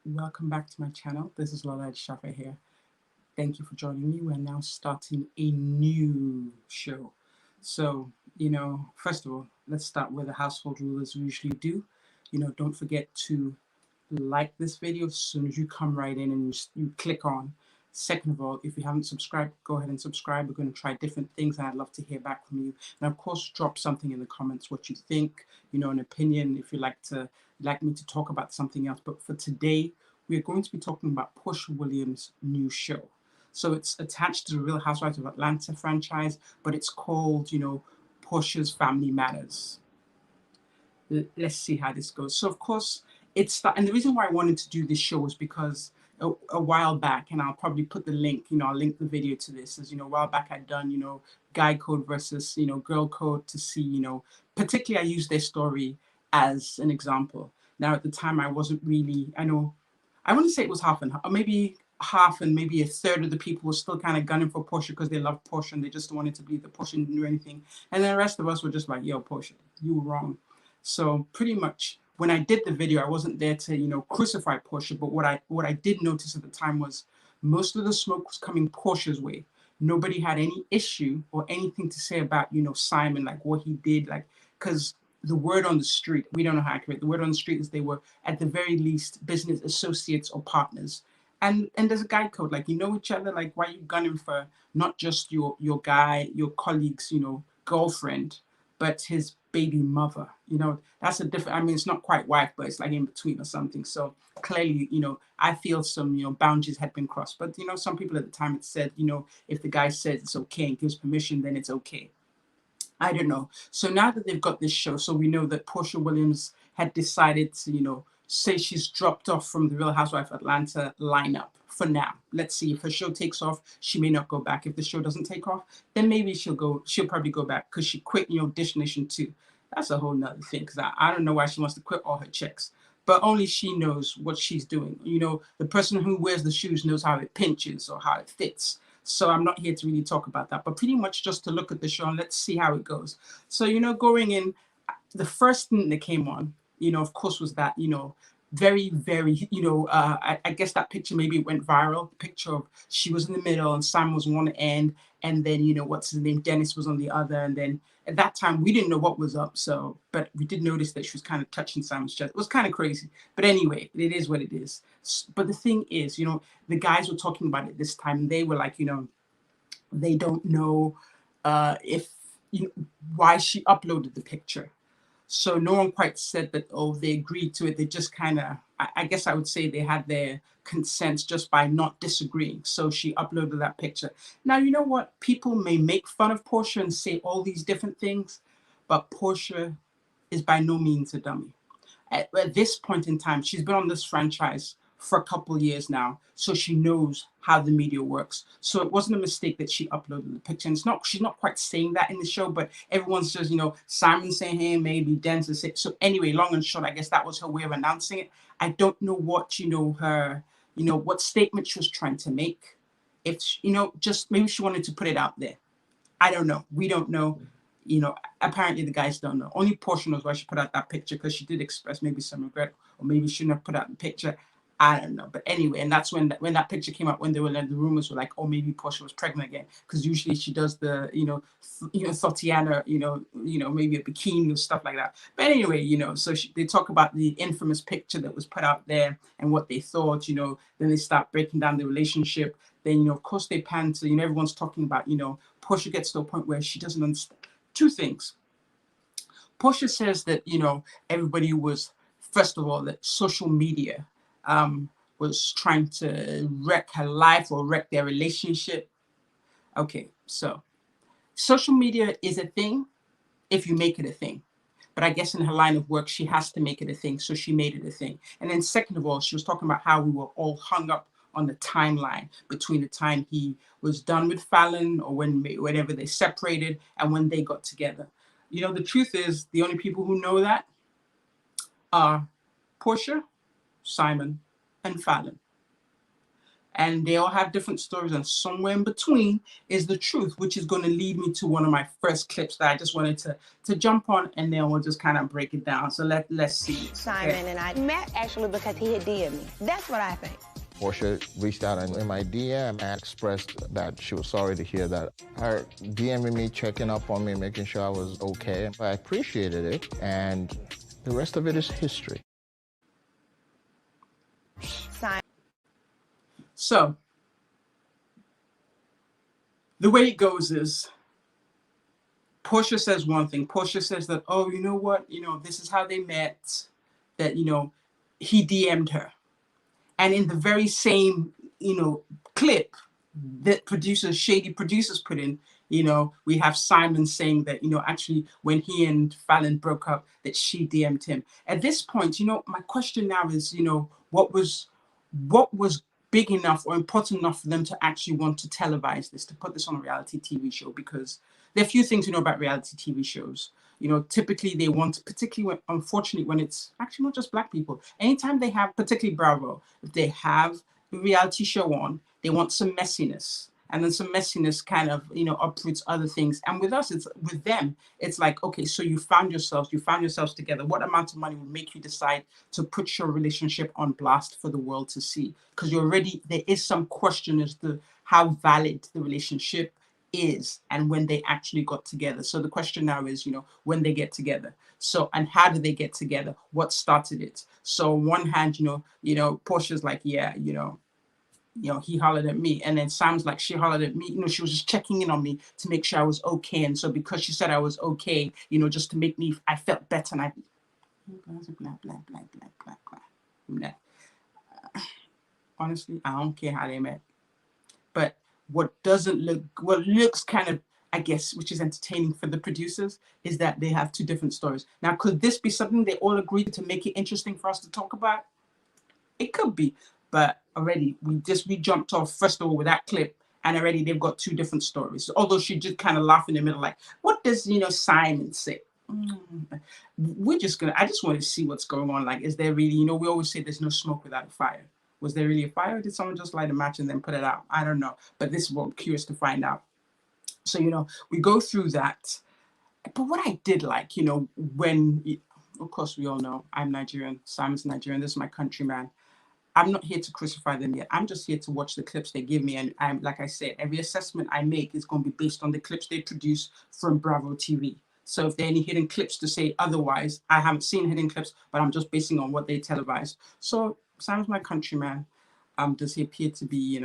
Welcome back to my channel. This is LolaAjisafe here. Thank you for joining me. We're now starting a new show. So, first of all, let's start with the household rule as we usually do. Don't forget to like this video as soon as you come right in and you click on. Second of all, if you haven't subscribed, go ahead and subscribe. We're going to try different things and I'd love to hear back from you. And of course, drop something in the comments, what you think, an opinion, if you like me to talk about something else. But for today, we're going to be talking about Porsha Williams' new show. So it's attached to the Real Housewives of Atlanta franchise, but it's called, Porsha's Family Matters. Let's see how this goes. So of course, and the reason why I wanted to do this show was because a while back, and I'll probably put the link, I'll link the video to this, as a while back I'd done, guy code versus, girl code to see, particularly I used their story as an example. Now at the time I wasn't really, I wouldn't say it was half and half, or maybe half and maybe a third of the people were still kind of gunning for Porsha because they loved Porsha and they just wanted to believe that Porsha didn't do anything. And then the rest of us were just like, yo, Porsha, you were wrong. So pretty much when I did the video, I wasn't there to, crucify Porsha, but what I did notice at the time was most of the smoke was coming Porsha's way. Nobody had any issue or anything to say about, Simon, like what he did, like, because the word on the street, we don't know how accurate, the word on the street is they were at the very least business associates or partners. And there's a guide code, like, each other, like, why are you gunning for not just your guy, your colleague's, girlfriend, but his baby mother? That's a different, I mean, it's not quite wife, but it's like in between or something. So clearly, I feel some, boundaries had been crossed. But, some people at the time had said, if the guy says it's okay and gives permission, then it's okay. I don't know. So now that they've got this show, so we know that Porsha Williams had decided to, say she's dropped off from the Real Housewives of Atlanta lineup for now. Let's see if her show takes off. She may not go back. If the show doesn't take off, then maybe she'll probably go back because she quit, Dish Nation too. That's a whole nother thing because I don't know why she wants to quit all her checks. But only she knows what she's doing. The person who wears the shoes knows how it pinches or how it fits. So I'm not here to really talk about that, but pretty much just to look at the show and let's see how it goes. So, going in, the first thing that came on, of course, was that, very, very, I guess that picture maybe went viral. The picture of she was in the middle and Simon was on one end, and then, what's his name, Dennis was on the other. And then at that time, we didn't know what was up. So, but we did notice that she was kind of touching Simon's chest. It was kind of crazy. But anyway, it is what it is. But the thing is, the guys were talking about it this time. And they were like, they don't know if, why she uploaded the picture. So no one quite said that, oh, they agreed to it. They just kind of, I guess I would say they had their consent just by not disagreeing. So she uploaded that picture. Now, you know what? People may make fun of Porsha and say all these different things, but Porsha is by no means a dummy. At this point in time, she's been on this franchise for a couple years now, so she knows how the media works. So it wasn't a mistake that she uploaded the picture. And she's not quite saying that in the show, but everyone's just, Simon saying, hey, maybe Dennis is it. So anyway, long and short, I guess that was her way of announcing it. I don't know what, what statement she was trying to make. If, just maybe she wanted to put it out there. I don't know. We don't know. Apparently the guys don't know. Only Porsha knows why she put out that picture, because she did express maybe some regret, or maybe she shouldn't have put out the picture. I don't know. But anyway, and that's when that picture came out, when they were like, the rumors were like, oh, maybe Porsha was pregnant again, because usually she does the, Thotiana, maybe a bikini or stuff like that. But anyway, so they talk about the infamous picture that was put out there and what they thought, then they start breaking down the relationship. Then, of course, they pan to, everyone's talking about, Porsha gets to a point where she doesn't understand two things. Porsha says that, everybody was, first of all, that social media was trying to wreck her life or wreck their relationship. Okay, so social media is a thing if you make it a thing. But I guess in her line of work, she has to make it a thing. So she made it a thing. And then second of all, she was talking about how we were all hung up on the timeline between the time he was done with Fallon, or whenever they separated, and when they got together. The truth is, the only people who know that are Porsha, Simon, and Fallon. And they all have different stories, and somewhere in between is the truth, which is going to lead me to one of my first clips that I just wanted to jump on, and then we'll just kind of break it down. So let's see. Simon and I met actually because he had DM'd me. That's what I think. Porsha reached out in my DM and expressed that she was sorry to hear that. Her DMing me, checking up on me, making sure I was okay. I appreciated it, and the rest of it is history. So the way it goes is Porsha says one thing. Porsha says that, oh, you know what? This is how they met, that, he DM'd her. And in the very same, clip that shady producers put in, we have Simon saying that, actually when he and Fallon broke up, that she DM'd him. At this point, my question now is, what was big enough or important enough for them to actually want to televise this, to put this on a reality TV show? Because there are a few things about reality TV shows. Typically they want, particularly unfortunately, when it's actually not just Black people, anytime they have, particularly Bravo, if they have a reality show on, they want some messiness. And then some messiness kind of, uproots other things. And with us, with them, it's like, okay, so you found yourselves together. What amount of money would make you decide to put your relationship on blast for the world to see? Because there is some question as to how valid the relationship is and when they actually got together. So the question now is, when they get together. So, and how did they get together? What started it? So on one hand, Portia's like, yeah, he hollered at me. And then Sam's like, she hollered at me. She was just checking in on me to make sure I was okay. And so because she said I was okay, just to make me, I felt better. And honestly, I don't care how they met. But what looks kind of, I guess, which is entertaining for the producers, is that they have two different stories. Now, could this be something they all agreed to make it interesting for us to talk about? It could be, but already we jumped off, first of all, with that clip, and already they've got two different stories. Although she just kind of laughed in the middle, like, what does, Simon say? I just want to see what's going on. Like, is there really, we always say there's no smoke without a fire. Was there really a fire, or did someone just light a match and then put it out? I don't know, but this is what I'm curious to find out. So, we go through that. But what I did like, when, of course, we all know I'm Nigerian, Simon's Nigerian, this is my countryman. I'm not here to crucify them yet. I'm just here to watch the clips they give me. And I'm, like I said, every assessment I make is going to be based on the clips they produce from Bravo TV. So if there are any hidden clips to say otherwise, I haven't seen hidden clips, but I'm just basing on what they televise. So Sam's my countryman. Does he appear to be,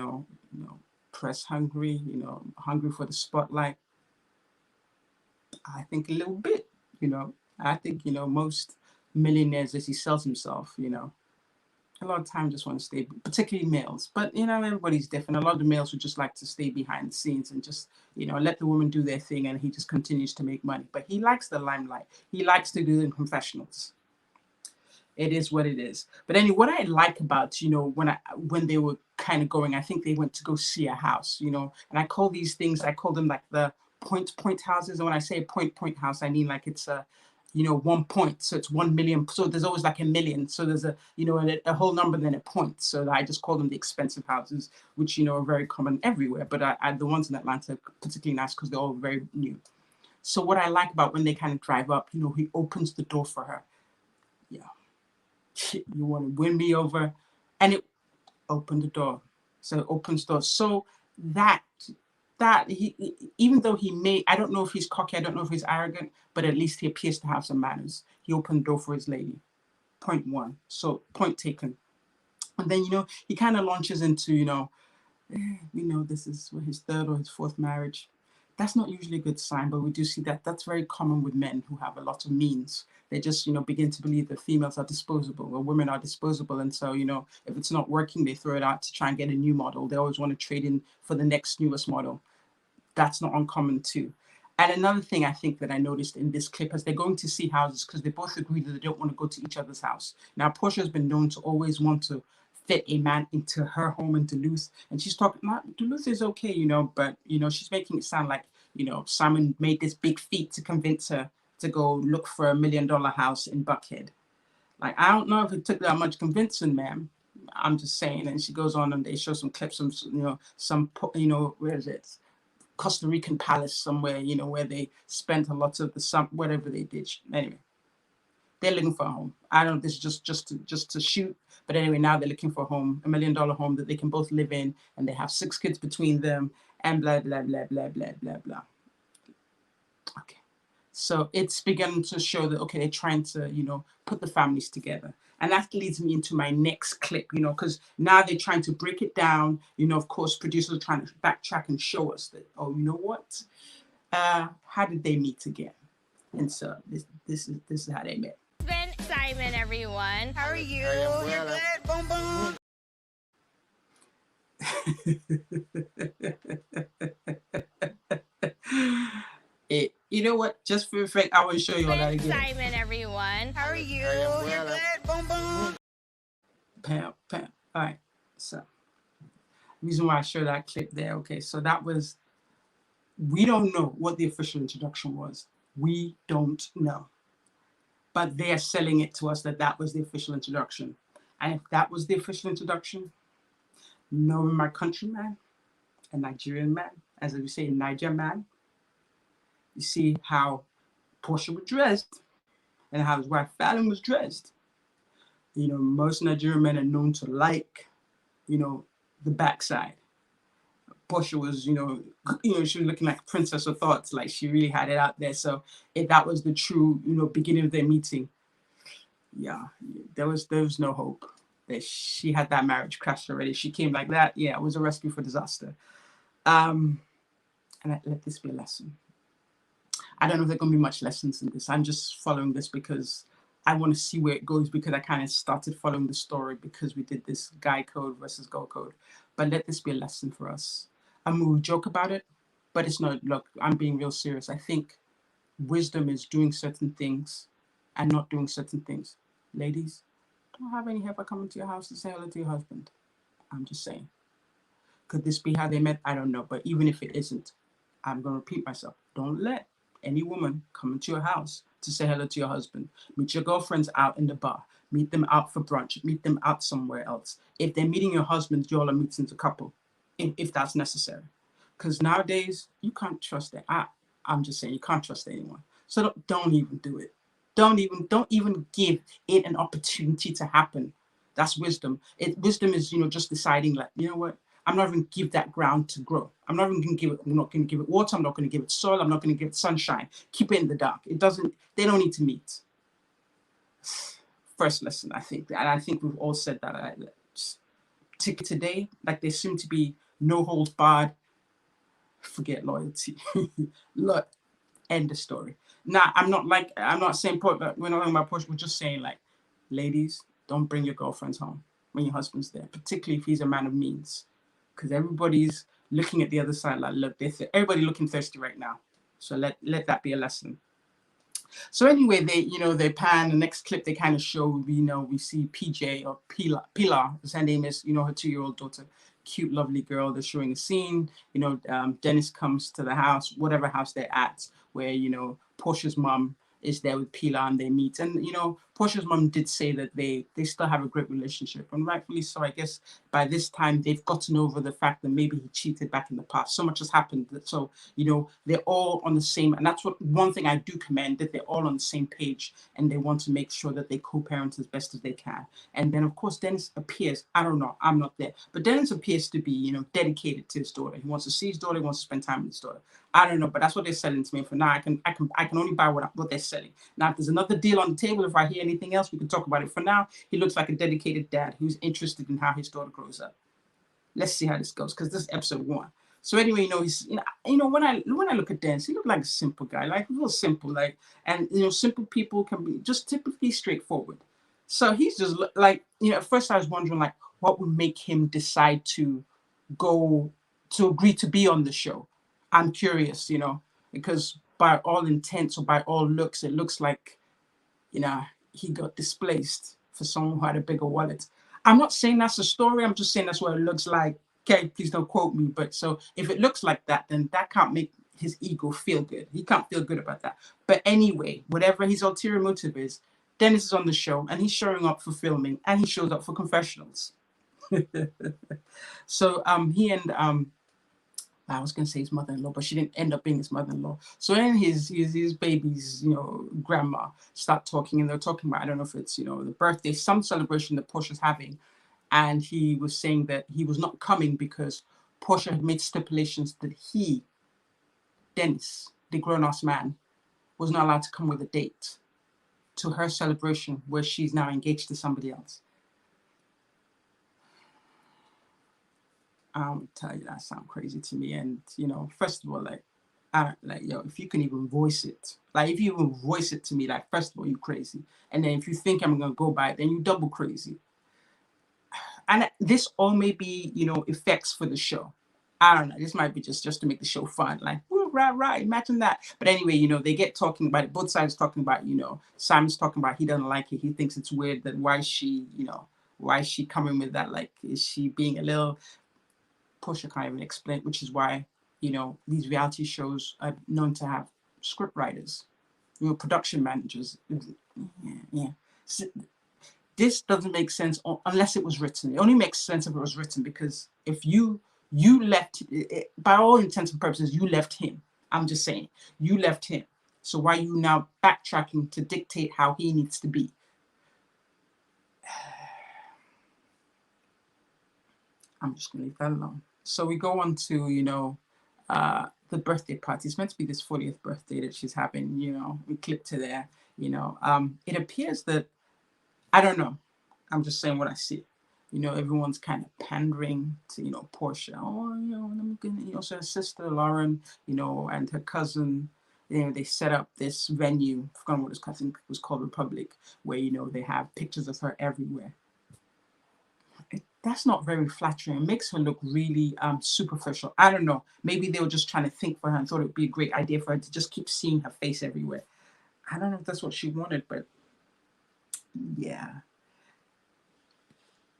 press hungry, hungry for the spotlight? I think a little bit, I think, most millionaires, as he sells himself, a lot of time just want to stay, particularly males. But, everybody's different. A lot of the males would just like to stay behind the scenes and just, let the women do their thing, and he just continues to make money. But he likes the limelight. He likes to do the confessionals. It is what it is. But anyway, what I like about, when they were kind of going, I think they went to go see a house, and I call them like the point houses. And when I say point house, I mean like it's a, 1 point. So it's 1 million. So there's always like a million. So there's a, a whole number, then a point. So I just call them the expensive houses, which, are very common everywhere. But the ones in Atlanta are particularly nice because they're all very new. So what I like about when they kind of drive up, he opens the door for her. Yeah. You want to win me over? And it opened the door. So it opens doors. So that he, even though he may, I don't know if he's cocky, I don't know if he's arrogant, but at least he appears to have some manners. He opened the door for his lady. Point one. So point taken. And then, he kind of launches into, this is his third or his fourth marriage. That's not usually a good sign, but we do see that that's very common with men who have a lot of means. They just, begin to believe that females are disposable or women are disposable. And so, if it's not working, they throw it out to try and get a new model. They always want to trade in for the next newest model. That's not uncommon too. And another thing I think that I noticed in this clip as they're going to see houses, because they both agree that they don't want to go to each other's house. Now, Porsha has been known to always want to fit a man into her home in Duluth. And she's talking, Duluth is okay, but, she's making it sound like, Simon made this big feat to convince her to go look for $1 million house in Buckhead. Like, I don't know if it took that much convincing, ma'am. I'm just saying. And she goes on and they show some clips, where is it? Costa Rican palace somewhere, where they spent a lot of whatever they did. Anyway, they're looking for a home. I don't know if this is just to shoot, but anyway, now they're looking for a home, $1 million home that they can both live in, and they have 6 kids between them, and blah blah blah blah blah blah blah. Okay. So it's begun to show that, okay, they're trying to, put the families together. And that leads me into my next clip, because now they're trying to break it down. Of course, producers are trying to backtrack and show us that, oh, you know what? How did they meet again? And so this is how they met. Simon, everyone. How are you? You're good. Boom, boom. You know what? Just for effect, I want to show you all that again. Simon, everyone. How are you? You're good. Boom, boom. Pam. All right. So, reason why I show that clip there. Okay. So that was. We don't know what the official introduction was. We don't know. But they are selling it to us that was the official introduction. And if that was the official introduction, knowing my countryman, a Nigerian man, as we say, Niger man, you see how Porsha was dressed and how his wife Fallon was dressed. Most Nigerian men are known to like, the backside. Porsha was, she was looking like a princess of thoughts, like she really had it out there. So if that was the true, beginning of their meeting, yeah, there was no hope that she had that marriage crashed already. She came like that. Yeah, it was a recipe for disaster. And let this be a lesson. I don't know if there are going to be much lessons in this. I'm just following this because I want to see where it goes, because I kind of started following the story because we did this guy code versus girl code. But let this be a lesson for us. We joke about it, but it's not. Look, I'm being real serious. I think wisdom is doing certain things and not doing certain things. Ladies, don't have any heifer coming to your house to say hello to your husband. I'm just saying. Could this be how they met? I don't know. But even if it isn't, I'm going to repeat myself. Don't let any woman come into your house to say hello to your husband. Meet your girlfriends out in the bar. Meet them out for brunch. Meet them out somewhere else. If they're meeting your husband, y'all are meeting as a couple, if that's necessary. Because nowadays, you can't trust it. I'm just saying, you can't trust anyone. So don't even do it. Don't even give it an opportunity to happen. That's wisdom. Wisdom is, just deciding, like, you know what? I'm not even give that ground to grow. I'm not going to give it water. I'm not going to give it soil. I'm not going to give it sunshine. Keep it in the dark. They don't need to meet. First lesson, I think. And I think we've all said that. Today, like, there seem to be no holds barred. Forget loyalty. Look, end the story. Now, I'm not saying, but we're not talking about Porsha. We're just saying, like, ladies, don't bring your girlfriends home when your husband's there, particularly if he's a man of means. Because everybody's looking at the other side like, look, everybody looking thirsty right now. So let that be a lesson. So anyway, they pan the next clip. They kind of show, we see PJ or Pilar, as her name is, her 2-year-old daughter, cute, lovely girl. They're showing a scene. Dennis comes to the house, whatever house they're at, where Porsha's mom is there with Pilar and they meet. And, Porsha's mom did say that they still have a great relationship. And rightfully so. I guess by this time, they've gotten over the fact that maybe he cheated back in the past. So much has happened. So, they're all on the same. And that's one thing I do commend, that they're all on the same page. And they want to make sure that they co-parent as best as they can. And then, of course, Dennis appears. I don't know. I'm not there. But Dennis appears to be, dedicated to his daughter. He wants to see his daughter. He wants to spend time with his daughter. I don't know, but that's what they're selling to me. For now, I can only buy what they're selling. Now, if there's another deal on the table, if I hear anything else, we can talk about it. For now, he looks like a dedicated dad who's interested in how his daughter grows up. Let's see how this goes, because this is episode 1. So anyway, he's when I look at Dennis, he looked like a simple guy, like real simple, like, and simple people can be just typically straightforward. So he's just like, at first I was wondering, like, what would make him decide to agree to be on the show. I'm curious, because by all intents or by all looks, it looks like, he got displaced for someone who had a bigger wallet. I'm not saying that's a story. I'm just saying that's what it looks like. Okay, please don't quote me. But so if it looks like that, then that can't make his ego feel good. He can't feel good about that. But anyway, whatever his ulterior motive is, Dennis is on the show and he's showing up for filming and he shows up for confessionals. So he and I was gonna say his mother-in-law, but she didn't end up being his mother-in-law. So then his baby's, grandma start talking, and they're talking about, I don't know if it's, the birthday, some celebration that Portia's having, and he was saying that he was not coming because Porsha had made stipulations that he, Dennis, the grown-ass man, was not allowed to come with a date to her celebration where she's now engaged to somebody else. I'll tell you, that sounds crazy to me. And, first of all, like, I don't, like, if you can even voice it, like, if you even voice it to me, like, first of all, you crazy. And then if you think I'm going to go by it, then you double crazy. And this all may be, effects for the show. I don't know. This might be just to make the show fun. Like, ooh, right. Imagine that. But anyway, they get talking about it. Both sides talking about, Simon's talking about he doesn't like it. He thinks it's weird that why is she coming with that? Like, is she being a little... Porsha can't even explain, which is why, these reality shows are known to have script writers, production managers. Yeah. So this doesn't make sense unless it was written. It only makes sense if it was written, because if you left, by all intents and purposes, you left him. I'm just saying, you left him. So why are you now backtracking to dictate how he needs to be? I'm just going to leave that alone. So we go on to, the birthday party. It's meant to be this 40th birthday that she's having, we clip to there, it appears that, I don't know, I'm just saying what I see. Everyone's kind of pandering to, Porsha. Oh, so her sister Lauren, and her cousin, they set up this venue. I forgot what his cousin was called, Republic, where, they have pictures of her everywhere. That's not very flattering. It makes her look really superficial. I don't know. Maybe they were just trying to think for her and thought it would be a great idea for her to just keep seeing her face everywhere. I don't know if that's what she wanted, but yeah.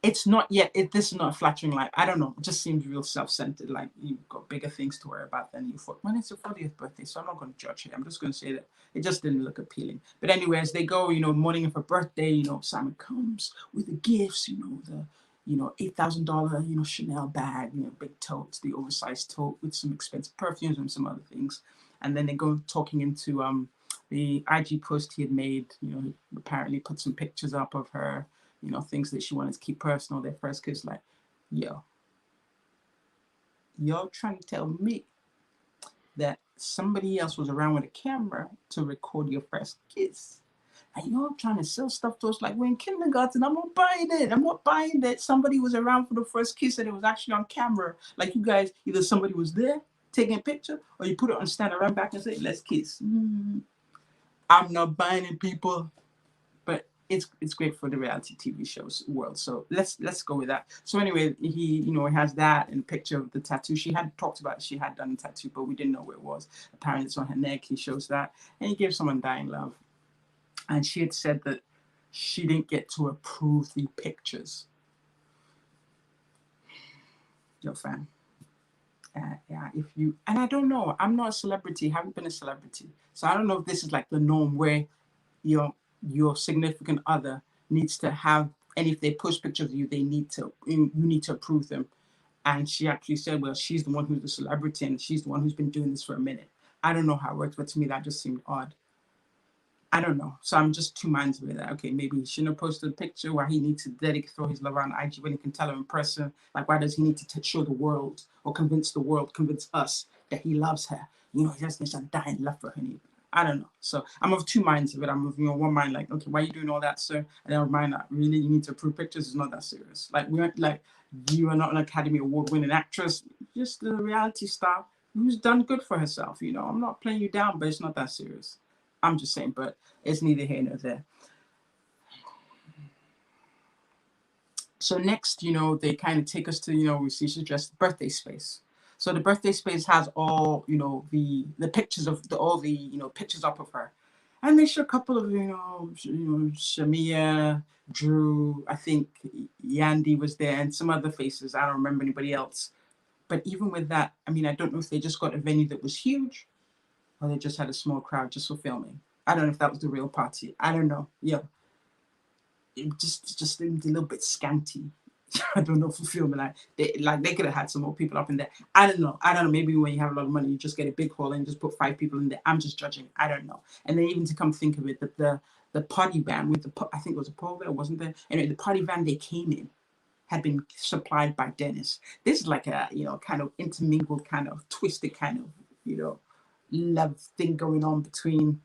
It's not yet. This is not a flattering life. I don't know. It just seems real self-centered. Like, you've got bigger things to worry about than you thought. When it's her 40th birthday, so I'm not going to judge her. I'm just going to say that it just didn't look appealing. But anyway, as they go, morning of her birthday, Simon comes with the gifts, the $8,000, Chanel bag, big totes, the oversized tote with some expensive perfumes and some other things. And then they go talking into the IG post he had made. He apparently put some pictures up of her, things that she wanted to keep personal. Their first kiss, like, y'all trying to tell me that somebody else was around with a camera to record your first kiss? And y'all trying to sell stuff to us like we're in kindergarten. I'm not buying it. I'm not buying that somebody was around for the first kiss and it was actually on camera. Like, you guys, either somebody was there taking a picture or you put it on stand and run back and say, let's kiss. I'm not buying it, people. But it's great for the reality TV shows world. So let's go with that. So anyway, he has that and a picture of the tattoo. She had talked about she had done a tattoo, but we didn't know where it was. Apparently it's on her neck. He shows that, and he gives someone dying love. And she had said that she didn't get to approve the pictures. Yo, fam. Yeah, and I don't know. I'm not a celebrity. Haven't been a celebrity, so I don't know if this is like the norm where your significant other needs to have, and if they post pictures of you, you need to approve them. And she actually said, well, she's the one who's the celebrity and she's the one who's been doing this for a minute. I don't know how it works, but to me that just seemed odd. I don't know. So I'm just two minds with that. Okay, maybe he shouldn't have posted a picture where he needs to throw his love on IG when he can tell her in person. Like, why does he need to show the world or convince us that he loves her? He just needs a dying love for her. I don't know. So I'm of two minds of it. I'm of one mind like, okay, why are you doing all that, sir? And then mind that really you need to approve pictures. It's not that serious. Like, we aren't like, you are not an Academy Award winning actress, just a reality star who's done good for herself. I'm not playing you down, but it's not that serious. I'm just saying, but it's neither here nor there. So next, they kind of take us to, we see she's dressed birthday space. So the birthday space has all, the pictures of all the, pictures up of her. And they show a couple of, Shamia, Drew, I think Yandy was there, and some other faces. I don't remember anybody else. But even with that, I mean, I don't know if they just got a venue that was huge or they just had a small crowd just for filming. I don't know if that was the real party. I don't know. Yeah. It just seemed a little bit scanty. I don't know, fulfillment. They could have had some more people up in there. I don't know. Maybe when you have a lot of money, you just get a big hall and just put 5 people in there. I'm just judging. I don't know. And then even to come think of it, that the party van with I think it was a pole there, wasn't there? Anyway, the party van they came in had been supplied by Dennis. This is like a, kind of intermingled, kind of twisted, kind of, love thing going on between,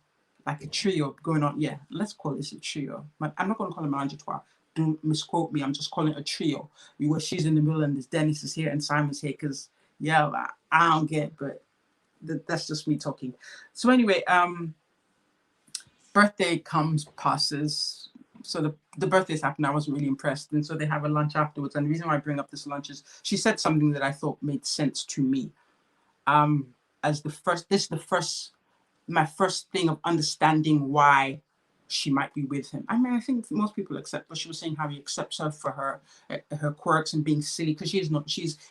like a trio going on. Yeah, let's call this a trio. I'm not going to call it menage a trois. Don't misquote me. I'm just calling it a trio. Where she's in the middle and this Dennis is here and Simon's here, because, yeah, I don't get it, but that's just me talking. So anyway, birthday passes. So the birthday's happened. I wasn't really impressed. And so they have a lunch afterwards. And the reason why I bring up this lunch is she said something that I thought made sense to me. As my first thing of understanding why she might be with him. I mean, I think most people accept, but she was saying how he accepts her for her quirks and being silly, because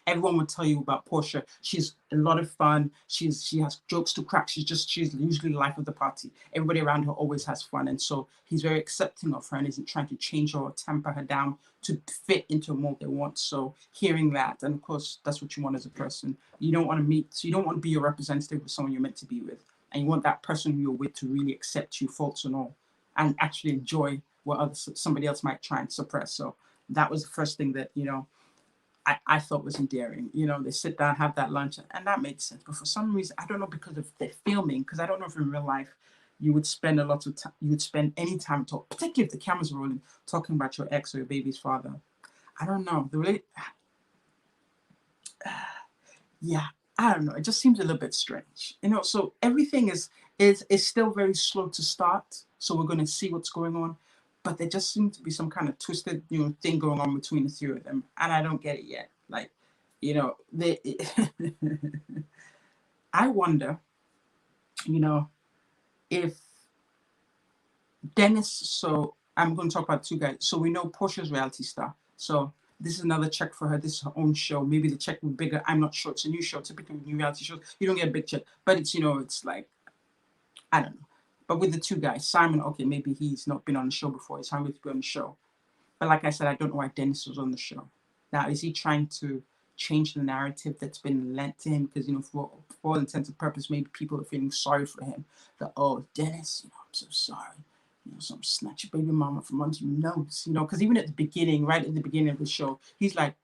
everyone would tell you about Porsha. She's a lot of fun. She has jokes to crack. She's usually the life of the party. Everybody around her always has fun. And so he's very accepting of her and isn't trying to change her or temper her down to fit into a mold they want. So hearing that, and of course, that's what you want as a person. You don't want to be a representative of someone you're meant to be with. And you want that person who you're with to really accept you, faults and all, and actually enjoy what somebody else might try and suppress. So that was the first thing that, I thought was endearing. They sit down, have that lunch, and that made sense. But for some reason, I don't know, because of the filming, because I don't know if in real life you would spend a lot of time, you would spend any time talking, particularly if the cameras are rolling, talking about your ex or your baby's father. I don't know. Yeah, I don't know. It just seems a little bit strange. So everything is still very slow to start. So we're going to see what's going on. But there just seems to be some kind of twisted, thing going on between the three of them. And I don't get it yet. Like, I wonder, if Dennis, so I'm going to talk about 2 guys. So we know Porsha's reality star. So this is another check for her. This is her own show. Maybe the check will be bigger. I'm not sure. It's a new show. Typically with new reality shows, you don't get a big check. But it's, it's like, I don't know. But with the 2 guys, Simon, okay, maybe he's not been on the show before. He's hungry to be on the show. But like I said, I don't know why Dennis was on the show. Now, is he trying to change the narrative that's been lent to him? Because, for all intents and purposes, maybe people are feeling sorry for him. That, oh, Dennis, I'm so sorry. Some snatch your baby mama from under your nose, because even at the beginning, right at the beginning of the show, he's like,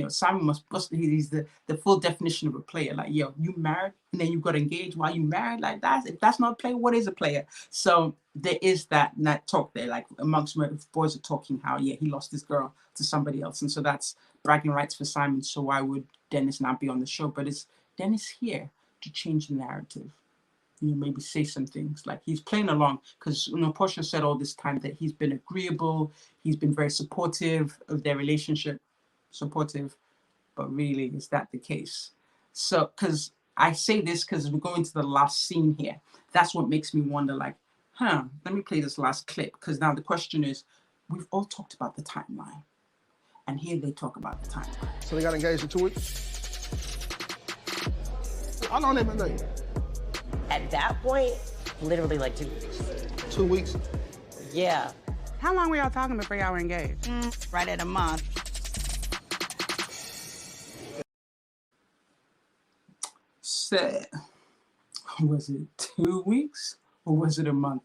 Simon must bust. He's the full definition of a player. Like, yo, you married and then you got engaged while you married. Like, if that's not a player, what is a player? So there is that talk there, like amongst boys are talking how, yeah, he lost his girl to somebody else, and so that's bragging rights for Simon. So why would Dennis not be on the show? But is Dennis here to change the narrative? Maybe say some things, like he's playing along, because Porsha said all this time that he's been agreeable, he's been very supportive of their relationship, but really, is that the case? So, because I say this because we're going to the last scene here, that's what makes me wonder, like, let me play this last clip, because now the question is, we've all talked about the timeline, and here they talk about the timeline. So they got engaged in 2 weeks? How long they been dating? At that point, literally like 2 weeks. 2 weeks? Yeah. How long were y'all talking before y'all were engaged? Right at a month. So, was it 2 weeks or was it a month?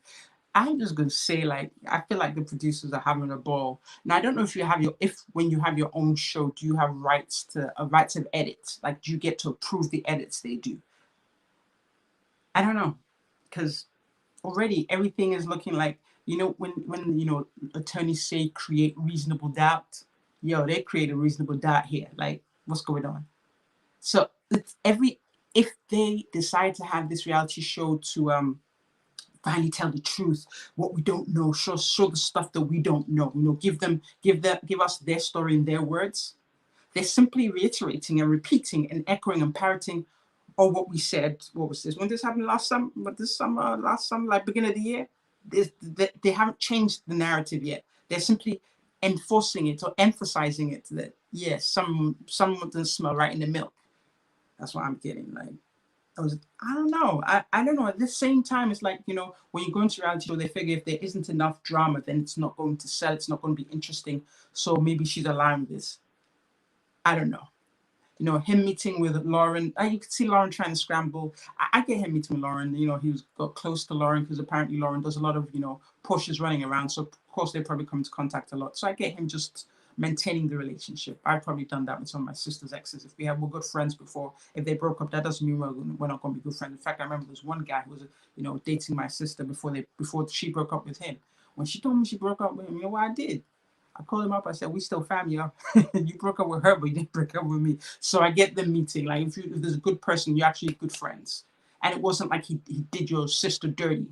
I'm just gonna say, like, I feel like the producers are having a ball. Now, I don't know if when you have your own show, do you have rights of edit? Like, do you get to approve the edits they do? I don't know, because already everything is looking like, when attorneys say create reasonable doubt, they create a reasonable doubt here. Like, what's going on? So if they decide to have this reality show to finally tell the truth, what we don't know, show the stuff that we don't know, give us their story in their words, they're simply reiterating and repeating and echoing and parroting or what we said. What was this? When this happened last summer, like beginning of the year, they haven't changed the narrative yet. They're simply enforcing it or emphasizing it that, yes, someone doesn't smell right in the milk. That's what I'm getting. Like, I don't know. I don't know. At the same time, it's like, you know, when you go into reality show, they figure if there isn't enough drama, then it's not going to sell. It's not going to be interesting. So maybe she's allowing this. I don't know. You know, him meeting with Lauren, you could see Lauren trying to scramble. I get him meeting with Lauren. You know, got close to Lauren because apparently Lauren does a lot of, you know, Porsches running around. So, of course, they probably come into contact a lot. So I get him just maintaining the relationship. I've probably done that with some of my sister's exes. If we're good friends before, if they broke up, that doesn't mean we're not going to be good friends. In fact, I remember there's one guy who was, you know, dating my sister before she broke up with him. When she told me she broke up with him, you know what I did? I called him up. I said, "We still family, y'all. You broke up with her, but you didn't break up with me." So I get them meeting. Like if there's a good person, you're actually good friends. And it wasn't like he did your sister dirty.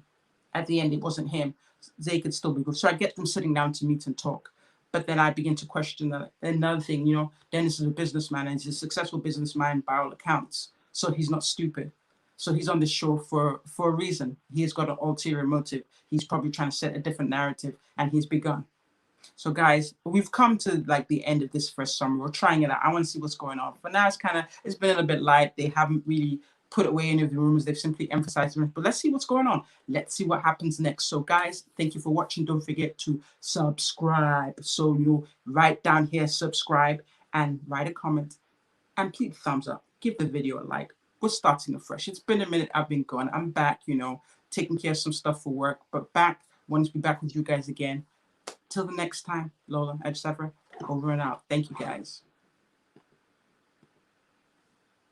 At the end, it wasn't him. They could still be good. So I get them sitting down to meet and talk. But then I begin to question that. Another thing, you know, Dennis is a businessman and he's a successful businessman by all accounts. So he's not stupid. So he's on the show for a reason. He has got an ulterior motive. He's probably trying to set a different narrative, and he's begun. So guys, we've come to like the end of this first summer. We're trying it out. I want to see what's going on. For now, it's been a little bit light. They haven't really put away any of the rumors. They've simply emphasized them. But let's see what's going on. Let's see what happens next. So guys, thank you for watching. Don't forget to subscribe. So you write down here, subscribe, and write a comment. And please thumbs up. Give the video a like. We're starting afresh. It's been a minute. I've been gone. I'm back, you know, taking care of some stuff for work. But back. Want to be back with you guys again. Till the next time, LolaAjisafe, over and out. Thank you, guys.